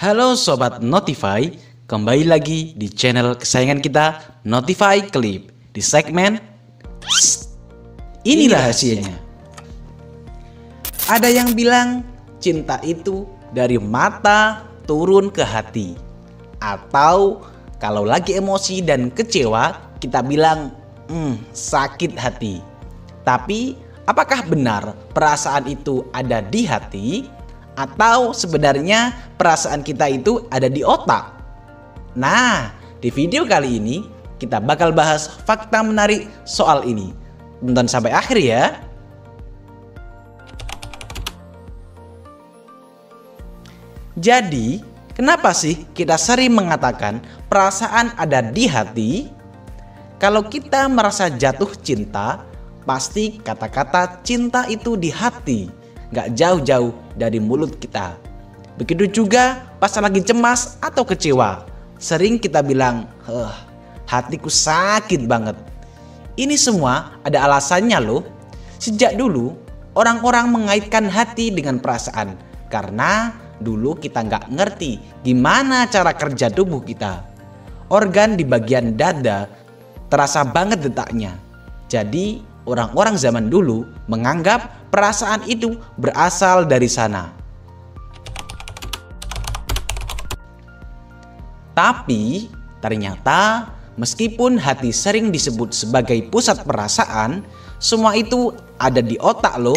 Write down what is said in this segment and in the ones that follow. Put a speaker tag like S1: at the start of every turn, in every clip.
S1: Halo Sobat Notify, kembali lagi di channel kesayangan kita Notify Clip di segmen Ini Rahasianya. Ada yang bilang cinta itu dari mata turun ke hati. Atau kalau lagi emosi dan kecewa kita bilang sakit hati. Tapi apakah benar perasaan itu ada di hati? Atau sebenarnya perasaan kita itu ada di otak? Nah, di video kali ini kita bakal bahas fakta menarik soal ini. Tonton sampai akhir ya. Jadi, kenapa sih kita sering mengatakan perasaan ada di hati? Kalau kita merasa jatuh cinta, pasti kata-kata cinta itu di hati, gak jauh-jauh dari mulut kita. Begitu juga pas lagi cemas atau kecewa, sering kita bilang, hatiku sakit banget. Ini semua ada alasannya loh. Sejak dulu orang-orang mengaitkan hati dengan perasaan, karena dulu kita gak ngerti gimana cara kerja tubuh kita. Organ di bagian dada terasa banget detaknya. Jadi orang-orang zaman dulu menganggap perasaan itu berasal dari sana. Tapi ternyata meskipun hati sering disebut sebagai pusat perasaan, semua itu ada di otak loh.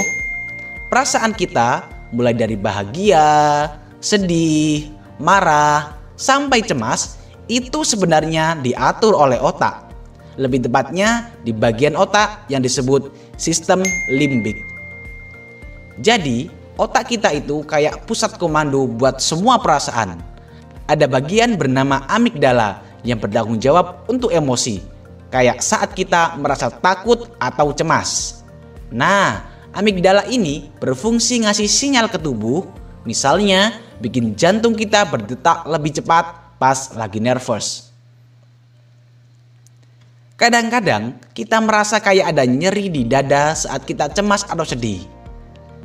S1: Perasaan kita mulai dari bahagia, sedih, marah, sampai cemas itu sebenarnya diatur oleh otak. Lebih tepatnya di bagian otak yang disebut sistem limbik. Jadi otak kita itu kayak pusat komando buat semua perasaan. Ada bagian bernama amigdala yang bertanggung jawab untuk emosi, kayak saat kita merasa takut atau cemas. Nah, amigdala ini berfungsi ngasih sinyal ke tubuh, misalnya bikin jantung kita berdetak lebih cepat pas lagi nervous. Kadang-kadang kita merasa kayak ada nyeri di dada saat kita cemas atau sedih.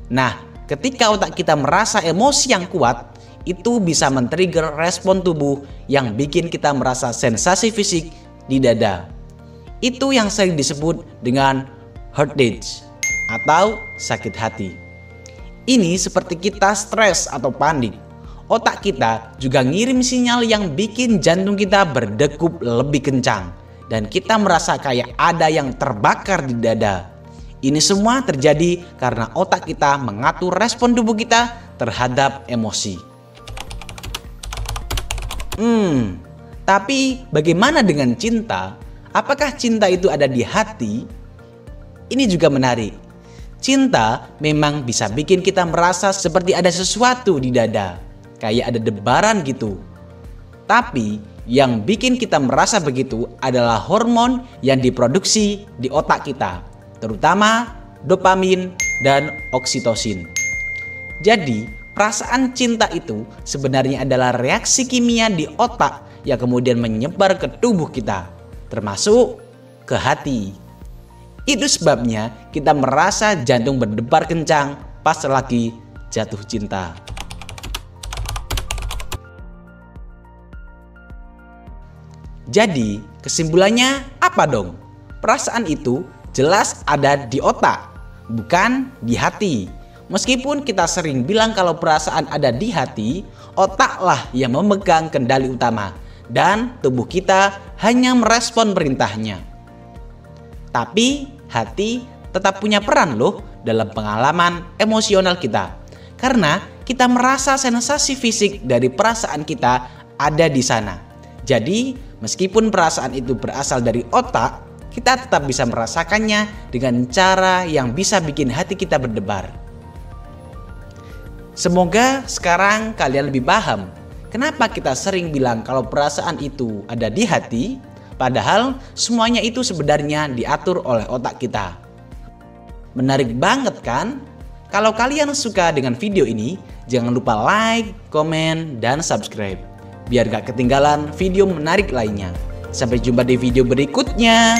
S1: Nah, ketika otak kita merasa emosi yang kuat, itu bisa men-trigger respon tubuh yang bikin kita merasa sensasi fisik di dada. Itu yang sering disebut dengan heart rage atau sakit hati. Ini seperti kita stres atau panik. Otak kita juga ngirim sinyal yang bikin jantung kita berdegup lebih kencang. Dan kita merasa kayak ada yang terbakar di dada. Ini semua terjadi karena otak kita mengatur respon tubuh kita terhadap emosi. Tapi bagaimana dengan cinta? Apakah cinta itu ada di hati? Ini juga menarik. Cinta memang bisa bikin kita merasa seperti ada sesuatu di dada, kayak ada debaran gitu. Tapi yang bikin kita merasa begitu adalah hormon yang diproduksi di otak kita, terutama dopamin dan oksitosin. Jadi perasaan cinta itu sebenarnya adalah reaksi kimia di otak yang kemudian menyebar ke tubuh kita, termasuk ke hati. Itu sebabnya kita merasa jantung berdebar kencang pas lagi jatuh cinta. Jadi kesimpulannya apa dong? Perasaan itu jelas ada di otak, bukan di hati. Meskipun kita sering bilang kalau perasaan ada di hati, otaklah yang memegang kendali utama dan tubuh kita hanya merespon perintahnya. Tapi hati tetap punya peran loh dalam pengalaman emosional kita, karena kita merasa sensasi fisik dari perasaan kita ada di sana. Jadi meskipun perasaan itu berasal dari otak, kita tetap bisa merasakannya dengan cara yang bisa bikin hati kita berdebar. Semoga sekarang kalian lebih paham kenapa kita sering bilang kalau perasaan itu ada di hati, padahal semuanya itu sebenarnya diatur oleh otak kita. Menarik banget kan? Kalau kalian suka dengan video ini, jangan lupa like, komen, dan subscribe, biar gak ketinggalan video menarik lainnya. Sampai jumpa di video berikutnya.